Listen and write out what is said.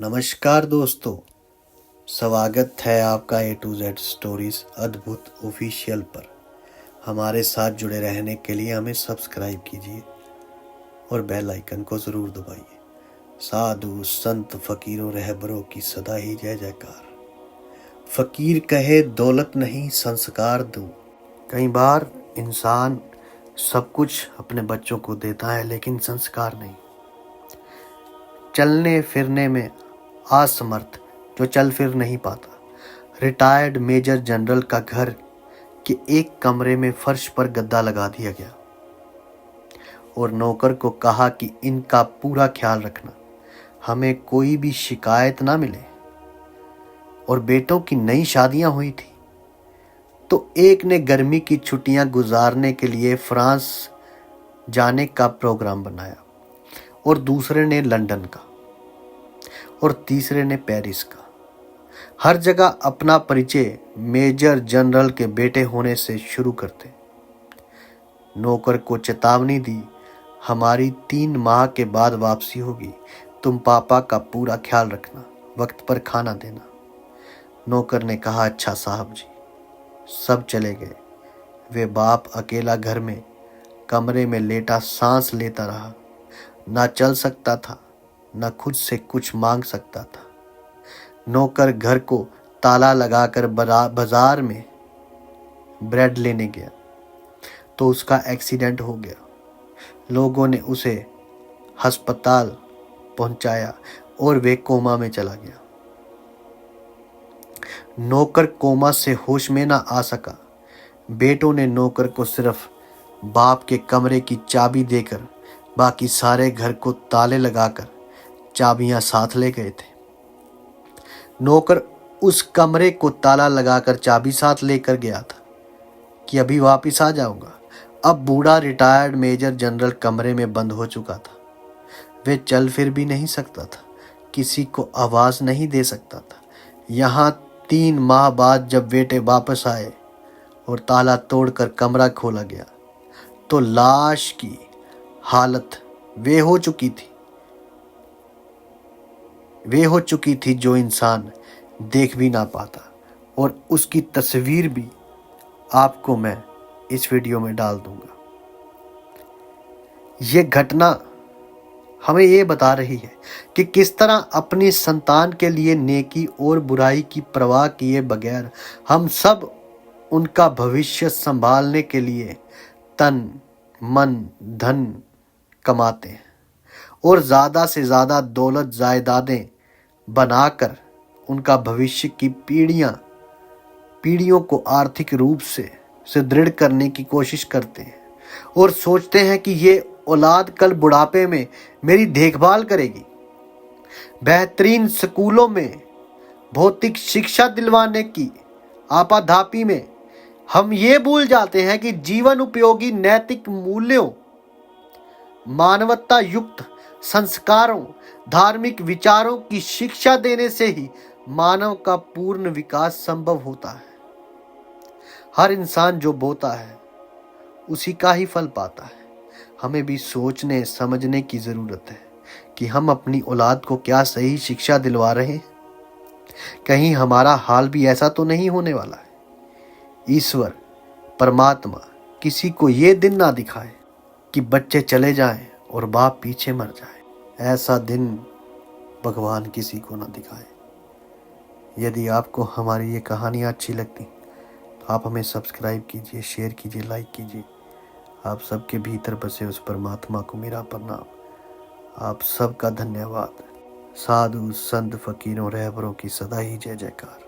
नमस्कार दोस्तों, स्वागत है आपका ए टू जेड स्टोरीज अद्भुत ऑफिशियल पर। हमारे साथ जुड़े रहने के लिए हमें सब्सक्राइब कीजिए और बेल आइकन को ज़रूर दबाइए। साधु संत फकीरों रहबरों की सदा ही जय जयकार। फकीर कहे दौलत नहीं संस्कार दूं। कई बार इंसान सब कुछ अपने बच्चों को देता है लेकिन संस्कार नहीं। चलने फिरने में असमर्थ जो चल फिर नहीं पाता। रिटायर्ड मेजर जनरल का घर के एक कमरे में फर्श पर गद्दा लगा दिया गया और नौकर को कहा कि इनका पूरा ख्याल रखना, हमें कोई भी शिकायत ना मिले। और बेटों की नई शादियां हुई थी तो एक ने गर्मी की छुट्टियां गुजारने के लिए फ्रांस जाने का प्रोग्राम बनाया और दूसरे ने लंदन का और तीसरे ने पेरिस का। हर जगह अपना परिचय मेजर जनरल के बेटे होने से शुरू करते। नौकर को चेतावनी दी, हमारी 3 माह के बाद वापसी होगी, तुम पापा का पूरा ख्याल रखना, वक्त पर खाना देना। नौकर ने कहा, अच्छा साहब जी। सब चले गए। वे बाप अकेला घर में कमरे में लेटा सांस लेता रहा। ना चल सकता था, न खुद से कुछ मांग सकता था। नौकर घर को ताला लगाकर बाजार में ब्रेड लेने गया तो उसका एक्सीडेंट हो गया। लोगों ने उसे अस्पताल पहुंचाया और वे कोमा में चला गया। नौकर कोमा से होश में ना आ सका। बेटों ने नौकर को सिर्फ बाप के कमरे की चाबी देकर बाकी सारे घर को ताले लगाकर चाबियां साथ ले गए थे। नौकर उस कमरे को ताला लगाकर चाबी साथ लेकर गया था कि अभी वापस आ जाऊंगा। अब बूढ़ा रिटायर्ड मेजर जनरल कमरे में बंद हो चुका था। वे चल फिर भी नहीं सकता था, किसी को आवाज नहीं दे सकता था। यहाँ 3 माह बाद जब बेटे वापस आए और ताला तोड़कर कमरा खोला गया तो लाश की हालत वे हो चुकी थी जो इंसान देख भी ना पाता। और उसकी तस्वीर भी आपको मैं इस वीडियो में डाल दूंगा। ये घटना हमें ये बता रही है कि किस तरह अपनी संतान के लिए नेकी और बुराई की परवाह किए बगैर हम सब उनका भविष्य संभालने के लिए तन मन धन कमाते हैं और ज़्यादा से ज़्यादा दौलत जायदादें बनाकर उनका भविष्य की पीढ़ियों को आर्थिक रूप से सुदृढ़ करने की कोशिश करते हैं और सोचते हैं कि ये औलाद कल बुढ़ापे में मेरी देखभाल करेगी। बेहतरीन स्कूलों में भौतिक शिक्षा दिलवाने की आपाधापी में हम ये भूल जाते हैं कि जीवन उपयोगी नैतिक मूल्यों, मानवता युक्त संस्कारों, धार्मिक विचारों की शिक्षा देने से ही मानव का पूर्ण विकास संभव होता है। हर इंसान जो बोता है उसी का ही फल पाता है। हमें भी सोचने समझने की जरूरत है कि हम अपनी औलाद को क्या सही शिक्षा दिलवा रहे हैं। कहीं हमारा हाल भी ऐसा तो नहीं होने वाला है। ईश्वर परमात्मा किसी को ये दिन ना दिखाए कि बच्चे चले जाएं और बाप पीछे मर जाए। ऐसा दिन भगवान किसी को ना दिखाए। यदि आपको हमारी ये कहानियाँ अच्छी लगती तो आप हमें सब्सक्राइब कीजिए, शेयर कीजिए, लाइक कीजिए। आप सबके भीतर बसे उस परमात्मा को मेरा प्रणाम। आप सबका धन्यवाद। साधु संत फकीरों रहबरों की सदा ही जय जयकार।